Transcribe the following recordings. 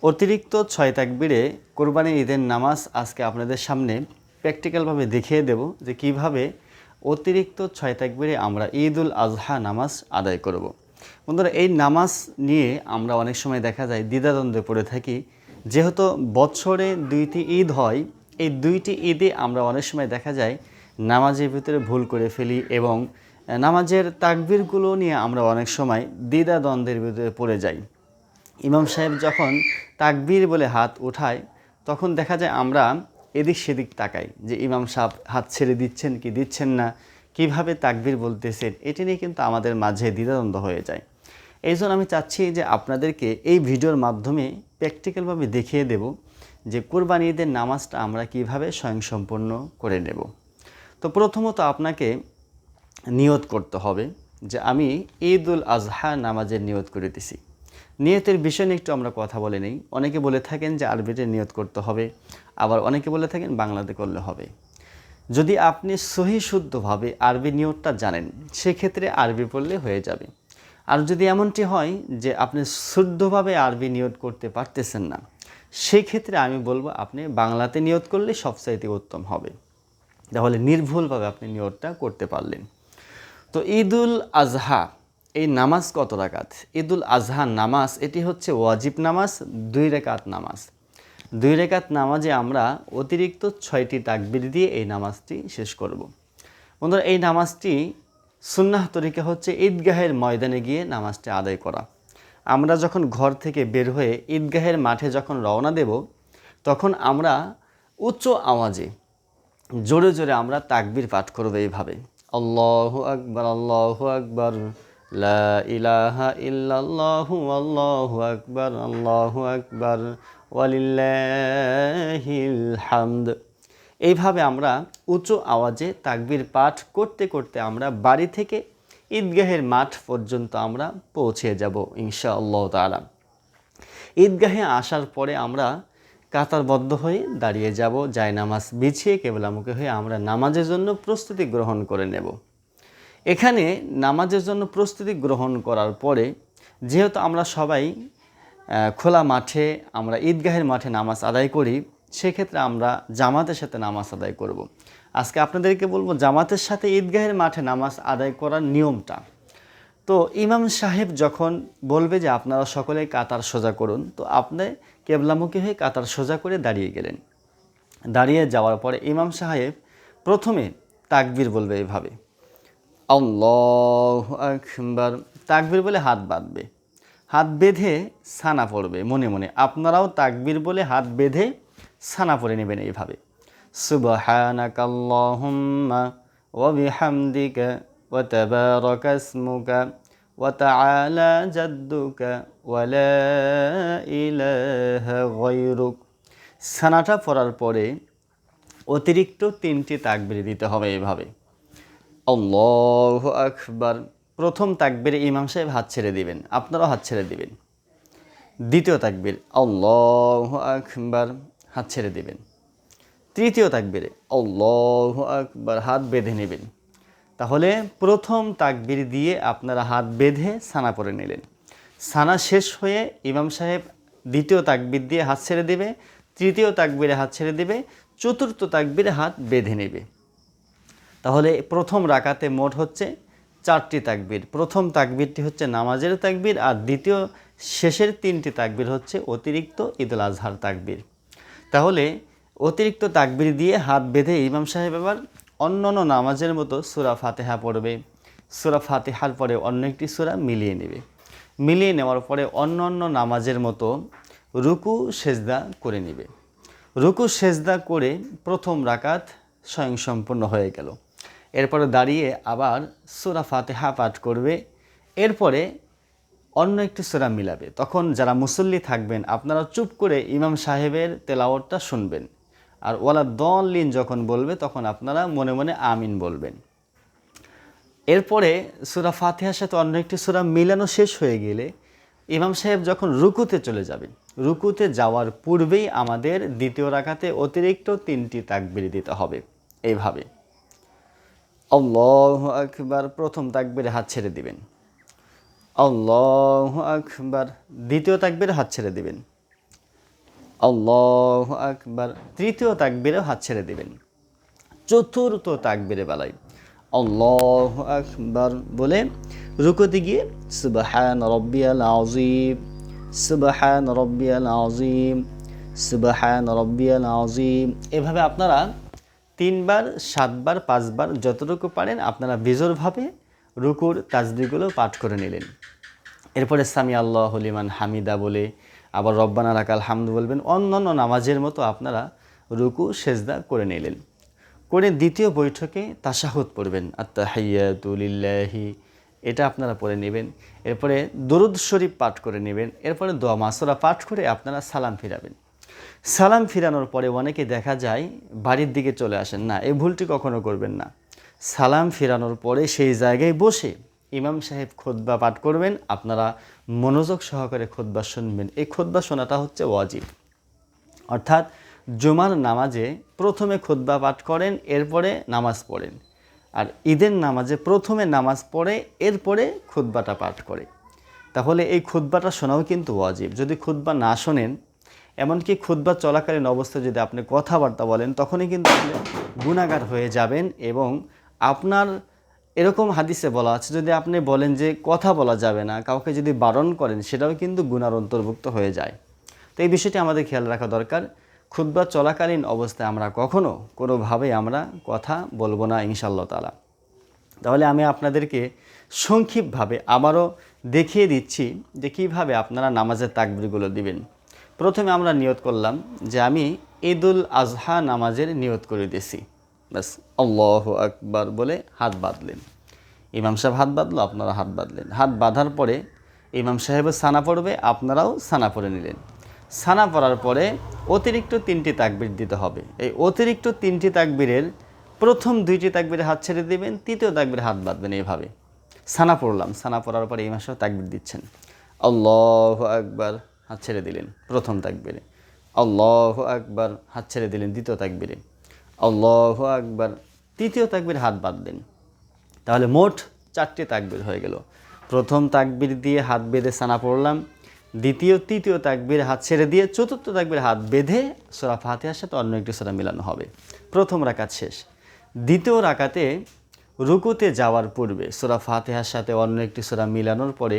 অতিরিক্ত 6 তাকবীরে কোরবানির ঈদের নামাজ আজকে আপনাদের সামনে প্র্যাকটিক্যালভাবে দেখিয়ে দেব যে কিভাবে অতিরিক্ত 6 তাকবীরে আমরা ঈদুল আজহা নামাজ আদায় করব। বন্ধুরা, এই নামাজ নিয়ে আমরা অনেক সময় দেখা যায় দ্বিধাদ্বন্দ্বে পড়ে থাকি। যেহেতু বছরে 2টি ঈদ হয়, এই 2টি ঈদে আমরা অনেক সময় দেখা যায় নামাজের ভিতরে ভুল করে ফেলি এবং নামাজের তাকবীরগুলো নিয়ে আমরা অনেক সময় দ্বিধাদ্বন্দ্বের ভিতরে পড়ে যাই। ইমাম সাহেব যখন তাকবীর বলে হাত উঠায় তখন দেখা যায় আমরা এদিক সেদিক তাকাই যে ইমাম সাহেব হাত ছেড়ে দিচ্ছেন কি দিচ্ছেন না, কিভাবে তাকবীর বলতেছেন, এটি নিয়ে কিন্তু আমাদের মাঝে দ্বিধাদ্বন্দ্ব হয়ে যায়। এই জন্য আমি চাচ্ছি যে আপনাদেরকে এই ভিডিওর মাধ্যমে প্র্যাকটিক্যালভাবে দেখিয়ে দেব যে কোরবানি ঈদের নামাজটা আমরা কিভাবে স্বয়ংসম্পন্ন করে নেব। তো প্রথমত আপনাকে নিয়ত করতে হবে যে আমি ঈদুল আজহা নামাজের নিয়ত করে দিছি। নিয়তের বিষয় নিয়ে একটু আমরা কথা বলে নেই। অনেকে বলে থাকেন যে আরবিতে নিয়ত করতে হবে, আবার অনেকে বলে থাকেন বাংলাতে করলে হবে। যদি আপনি সহি শুদ্ধভাবে আরবি নিয়তটা জানেন সেক্ষেত্রে আরবি পড়লে হয়ে যাবে। আর যদি এমনটি হয় যে আপনি শুদ্ধভাবে আরবি নিয়ত করতে পারতেছেন না, সেই ক্ষেত্রে আমি বলবো আপনি বাংলাতে নিয়ত করলে সবচাইতে উত্তম হবে। তাহলে নির্ভুলভাবে আপনি নিয়তটা করতে পারলেন। তো ঈদুল আজহা এই নামাজ কত রাকাত? ঈদুল আজহা নামাজ এটি হচ্ছে ওয়াজিব নামাজ, 2 রাকাত নামাজ। 2 রাকাত নামাজে আমরা অতিরিক্ত 6টি তাকবীর দিয়ে এই নামাজটি শেষ করব। বন্ধুরা, এই নামাজটি সুন্নাহ তরিকা হচ্ছে ঈদগাহের ময়দানে গিয়ে নামাজটি আদায় করা। আমরা যখন ঘর থেকে বের হয়ে ঈদগাহের মাঠে যখন রওনা দেব তখন আমরা উচ্চ আওয়াজে জোরে জোরে আমরা তাকবীর পাঠ করব এইভাবে, আল্লাহু আকবার, আল্লাহু আকবার, লা ইলাহা ইল্লাল্লাহু, আল্লাহু আকবার, আল্লাহু আকবার, ওয়ালিল্লাহিল হামদ। এইভাবে আমরা উচ্চ আওয়াজে তাকবীর পাঠ করতে করতে আমরা বাড়ি থেকে ঈদগাহের মাঠ পর্যন্ত আমরা পৌঁছে যাব ইনশাআল্লাহ তাআলা। ঈদগাহে আসার পরে আমরা কাতারবদ্ধ হয়ে দাঁড়িয়ে যাব, জায়নামাজ বিছিয়ে কেবলামুখী হয়ে আমরা নামাজের জন্য প্রস্তুতি গ্রহণ করে নেব। এখানে নামাজের জন্য প্রস্তুতি গ্রহণ করার পরে যেহেতু আমরা সবাই খোলা মাঠে আমরা ঈদগাহের মাঠে নামাজ আদায় করি, সেক্ষেত্রে আমরা জামাতের সাথে নামাজ আদায় করব। আজকে আপনাদেরকে বলবো জামাতের সাথে ঈদগাহের মাঠে নামাজ আদায় করার নিয়মটা। তো ইমাম সাহেব যখন বলবে যে আপনারা সকলে কাতার সোজা করুন, তো আপনি কেবলামুখী হয়ে কাতার সোজা করে দাঁড়িয়ে গেলেন। দাঁড়িয়ে যাওয়ার পরে ইমাম সাহেব প্রথমে তাকবীর বলবে এভাবে, আল্লাহু আকবার। তাকবীর বলে হাত বাঁধবে, হাত বেঁধে সানা পড়বে মনে মনে। আপনারাও তাকবীর বলে হাত বেঁধে সানা পড়ে নেবেন এইভাবে, সুবহানাকাল্লাহুম্মা ওয়া বিহামদিকা ওয়া তাবারাকা ইসমুকা ওয়া তাআলা জাদ্দুকা ওয়া লা ইলাহা গায়রুক। সানাটা পড়ার পরে অতিরিক্ত 3টি তাকবীর দিতে হবে এভাবে, আল্লাহু আকবার। প্রথম তাকবীরে ইমাম সাহেব হাত ছেড়ে দিবেন, আপনারাও হাত ছেড়ে দিবেন। দ্বিতীয় তাকবীর আল্লাহু আকবার, হাত ছেড়ে দিবেন। তৃতীয় তাকবীরে আল্লাহু আকবার, হাত বেঁধে নেবেন। তাহলে প্রথম তাকবীর দিয়ে আপনারা হাত বেঁধে সানা পড়ে নিলেন। সানা শেষ হয়ে ইমাম সাহেব দ্বিতীয় তাকবীর দিয়ে হাত ছেড়ে দেবে, তৃতীয় তাকবীরে হাত ছেড়ে দেবে, চতুর্থ তাকবীরে হাত বেঁধে নেবে। তাহলে প্রথম রাকাতে মোট হচ্ছে 4টি তাকবীর। প্রথম তাকবীরটি হচ্ছে নামাজের তাকবীর, আর দ্বিতীয় শেষের 3টি তাকবীর হচ্ছে অতিরিক্ত ঈদুল আজহার তাকবীর। তাহলে অতিরিক্ত তাকবীর দিয়ে হাত বেঁধে ইমাম সাহেব আবার অন্যান্য নামাজের মতো সূরা ফাতিহা পড়বে। সূরা ফাতিহার পরে অন্য একটি সূরা মিলিয়ে নেবে। মিলিয়ে নেওয়ার পরে অন্যান্য নামাজের মতো রুকু সেজদা করে নেবে। রুকু সেজদা করে প্রথম রাকাত স্বয়ংসম্পূর্ণ হয়ে গেল। এরপরে দাঁড়িয়ে আবার সূরা ফাতিহা পাঠ করবে। এরপরে অন্য একটি সূরা মিলাবে। তখন যারা মুসল্লি থাকবেন আপনারা চুপ করে ইমাম সাহেবের তেলাওয়াতটা শুনবেন। আর ওয়ালা দলিন যখন বলবে তখন আপনারা মনে মনে আমিন বলবেন। এরপরে সূরা ফাতিহার সাথে অন্য একটি সূরা মিলানো শেষ হয়ে গেলে ইমাম সাহেব যখন রুকুতে চলে যাবেন, রুকুতে যাওয়ার পূর্বেই আমাদের দ্বিতীয় রাকাতে অতিরিক্ত 3টি তাকবীর দিতে হবে এইভাবে, আল্লাহু আকবার। প্রথম তাকবীরে হাত ছেড়ে দিবেন, আল্লাহু আকবার। দ্বিতীয় তাকবীরে হাত ছেড়ে দিবেন, আল্লাহু আকবার। তৃতীয় তাকবীরেও হাত ছেড়ে দিবেন। চতুর্থ তাকবীরে বেলায় আল্লাহু আকবার বলে রুকুতে গিয়ে সুবহান রাব্বিয়াল আযীম, সুবহান রাব্বিয়াল আযীম, সুবহান রাব্বিয়াল আযীম, এভাবে আপনারা 3 বার 7 বার 5 বার যতটুকু পারেন আপনারা বিজোরভাবে রুকুর তাসবিহগুলো পাঠ করে নিলেন। এরপরে সামি আল্লাহু লিমান হামিদা বলে আবার রব্বানা লাকাল হামদু বলবেন। অন্যান্য নামাজের মতো আপনারা রুকু সেজদা করে নিলেন। করে দ্বিতীয় বৈঠকে তাশাহুদ পড়বেন, আত্তাহিয়াতু লিল্লাহি, এটা আপনারা পড়ে নেবেন। এরপরে দরুদ শরীফ পাঠ করে নেবেন। এরপরে দোয়া মাসুরা পাঠ করে আপনারা সালাম ফিরাবেন। সালাম ফিরানোর পরে অনেকে দেখা যায় বাড়ির দিকে চলে আসেন না, এই ভুলটি কখনো করবেন না। সালাম ফিরানোর পরে সেই জায়গায় বসে ইমাম সাহেব খুতবা পাঠ করবেন, আপনারা মনোযোগ সহকারে খুতবা শুনবেন। এই খুতবা শোনাটা হচ্ছে ওয়াজিব, অর্থাৎ জুমার নামাজে প্রথমে খুতবা পাঠ করেন, এরপরে নামাজ পড়েন। আর ঈদের নামাজে প্রথমে নামাজ পড়ে এরপরে খুতবাটা পাঠ করে। তাহলে এই খুতবাটা শোনাও কিন্তু ওয়াজিব। যদি খুতবা না শোনেন, এমনকি খুতবা চলাকালীন অবস্থায় যদি আপনি কথাবার্তা বলেন, তখনই কিন্তু আপনি গুনাহগার হয়ে যাবেন। এবং আপনার এরকম হাদিসে বলা আছে, যদি আপনি বলেন যে কথা বলা যাবে না, কাউকে যদি বারণ করেন, সেটাও কিন্তু গুনার অন্তর্ভুক্ত হয়ে যায়। তো এই বিষয়টি আমাদের খেয়াল রাখা দরকার। খুতবা চলাকালীন অবস্থায় আমরা কখনো কোনোভাবেই আমরা কথা বলবো না ইনশাআল্লাহ তাআলা। তাহলে আমি আপনাদেরকে সংক্ষিপ্তভাবে আবারও দেখিয়ে দিচ্ছি যে কীভাবে আপনারা নামাজের তাকবীরগুলো দিবেন। প্রথমে আমরা নিয়ত করলাম যে আমি ঈদুল আজহা নামাজের নিয়ত করে দিয়েছি, ব্যাস আল্লাহু আকবার বলে হাত বাঁধলেন। ইমাম সাহেব হাত বাঁধলো, আপনারা হাত বাঁধলেন। হাত বাঁধার পরে ইমাম সাহেবও সানা পড়বে, আপনারাও সানা পড়ে নিলেন। সানা পড়ার পরে অতিরিক্ত 3টি তাকবীর দিতে হবে। এই অতিরিক্ত 3টি তাকবীরের প্রথম 2টি তাকবীরে হাত ছেড়ে দেবেন, তৃতীয় তাকবীরে হাত বাঁধবেন। এইভাবে সানা পড়লাম, সানা পড়ার পরে ইমাম সাহেব তাকবীর দিচ্ছেন, আল্লাহু আকবার, হাত ছেড়ে দিলেন প্রথম তাকবীরে, আল্লাহু আকবার, হাত ছেড়ে দিলেন দ্বিতীয় তাকবীরে, আল্লাহু আকবার, তৃতীয় তাকবীরে হাত বাঁধলেন। তাহলে মোট 4টি তাকবীর হয়ে গেল। প্রথম তাকবীর দিয়ে হাত বেঁধে সানা পড়লাম, দ্বিতীয় তৃতীয় তাকবীর হাত ছেড়ে দিয়ে চতুর্থ তাকবীর হাত বেঁধে সূরা ফাতিহার সাথে অন্য একটি সূরা মিলানো হবে। প্রথম রাকাত শেষ। দ্বিতীয় রাকাতে রুকুতে যাওয়ার পূর্বে সূরা ফাতিহার সাথে অন্য একটি সূরা মিলানোর পরে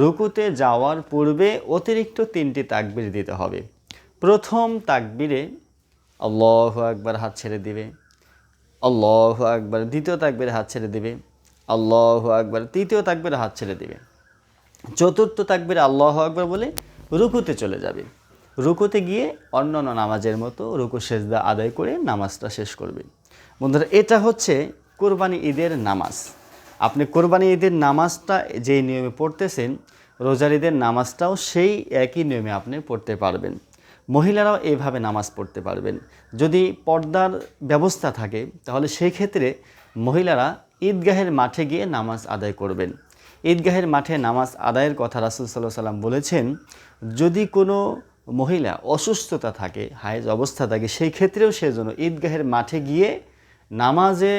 রুকুতে যাওয়ার পূর্বে অতিরিক্ত 3টি তাকবীর দিতে হবে। প্রথম তাকবীরে আল্লাহু আকবার, হাত ছেড়ে দিবে, আল্লাহু আকবার, দ্বিতীয় তাকবীরে হাত ছেড়ে দিবে, আল্লাহু আকবার, তৃতীয় তাকবীরে হাত ছেড়ে দিবে, চতুর্থ তাকবীরে আল্লাহু আকবার বলে রুকুতে চলে যাবে। রুকুতে গিয়ে অন্যান্য নামাজের মতো রুকু সেজদা আদায় করে নামাজটা শেষ করবে। বন্ধুরা, এটা হচ্ছে কোরবানি ঈদের নামাজ। আপনি কোরবানি ঈদের নামাজটা যেই নিয়মে পড়তেছেন, রোজার ঈদের নামাজটাও সেই একই নিয়মে আপনি পড়তে পারবেন। মহিলারাও এইভাবে নামাজ পড়তে পারবেন। যদি পর্দার ব্যবস্থা থাকে, তাহলে সেই ক্ষেত্রে মহিলারা ঈদগাহের মাঠে গিয়ে নামাজ আদায় করবেন। ঈদগাহের মাঠে নামাজ আদায়ের কথা রাসূল সাল্লাল্লাহু আলাইহি ওয়াসাল্লাম বলেছেন। যদি কোনো মহিলা অসুস্থতা থাকে, হায়েজ অবস্থা থাকে, সেই ক্ষেত্রেও সে যেন ঈদগাহের মাঠে গিয়ে নামাজে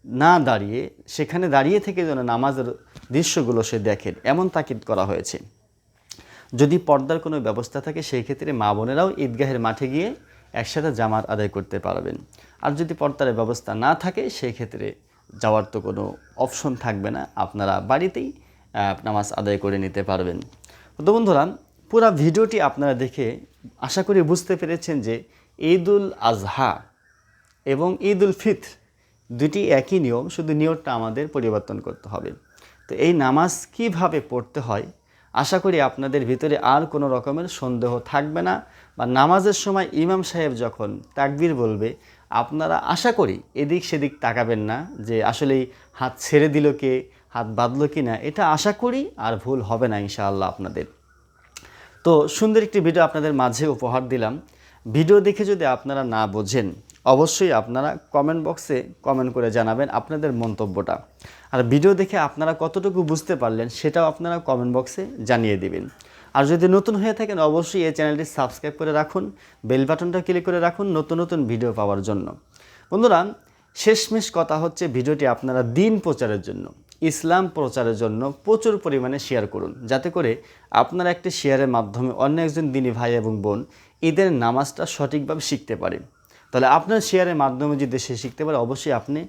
না দাঁড়িয়ে সেখানে দাঁড়িয়ে থেকে যেন নামাজের দৃশ্যগুলো সে দেখেন, এমন তাকিদ করা হয়েছে। যদি পর্দার কোনো ব্যবস্থা থাকে, সেই ক্ষেত্রে মা বোনেরাও ঈদগাহের মাঠে গিয়ে একসাথে জামাত আদায় করতে পারবেন। আর যদি পর্দার ব্যবস্থা না থাকে, সেই ক্ষেত্রে যাওয়ার তো কোনো অপশন থাকবে না, আপনারা বাড়িতেই নামাজ আদায় করে নিতে পারবেন। তো বন্ধুরা, পুরো ভিডিওটি আপনারা দেখে আশা করি বুঝতে পেরেছেন যে ঈদুল আজহা এবং ঈদুল ফিতর দুটি একই নিয়ম, শুধু নিয়মটা আমাদের পরিবর্তন করতে হবে। তো এই নামাজ কিভাবে পড়তে হয়, আশা করি আপনাদের ভিতরে আর কোনো রকমের সন্দেহ থাকবে না। বা নামাজের সময় ইমাম সাহেব যখন তাকবীর বলবে, আপনারা আশা করি এদিক সেদিক তাকাবেন না যে আসলেই হাত ছেড়ে দিল কে, হাত বাঁধলো কি না। এটা আশা করি আর ভুল হবে না ইনশাআল্লাহ আপনাদের। তো সুন্দর একটি ভিডিও আপনাদের মাঝে উপহার দিলাম। ভিডিও দেখে যদি আপনারা না বোঝেন, অবশ্যই আপনারা কমেন্ট বক্সে কমেন্ট করে জানাবেন আপনাদের মন্তব্যটা। আর ভিডিও দেখে আপনারা কতটুকু বুঝতে পারলেন, সেটাও আপনারা কমেন্ট বক্সে জানিয়ে দিবেন। আর যদি নতুন হয়ে থাকেন, অবশ্যই এই চ্যানেলটি সাবস্ক্রাইব করে রাখুন, বেল বাটনটা ক্লিক করে রাখুন নতুন নতুন ভিডিও পাওয়ার জন্য। বন্ধুরা, শেষমেশ কথা হচ্ছে, ভিডিওটি আপনারা দিন প্রচারের জন্য, ইসলাম প্রচারের জন্য প্রচুর পরিমাণে শেয়ার করুন, যাতে করে আপনার একটি শেয়ারের মাধ্যমে অন্য একজন দিনী ভাই এবং বোন ঈদের নামাজটা সঠিকভাবে শিখতে পারে। তাহলে আপনার শেয়ারের মাধ্যমে যদি সে শিখতে পারে, অবশ্যই আপনি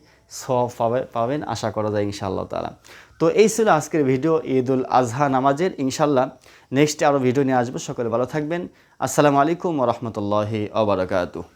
সওয়াব পাবেন, আশা করা যায় ইনশাআল্লাহ তাআলা। তো এই ছিল আজকের ভিডিও ঈদুল আজহা নামাজের। ইনশাআল্লাহ নেক্সটে আরও ভিডিও নিয়ে আসবো। সকলে ভালো থাকবেন। আসসালামু আলাইকুম ওয়া রাহমাতুল্লাহি ওয়া বারাকাতুহু।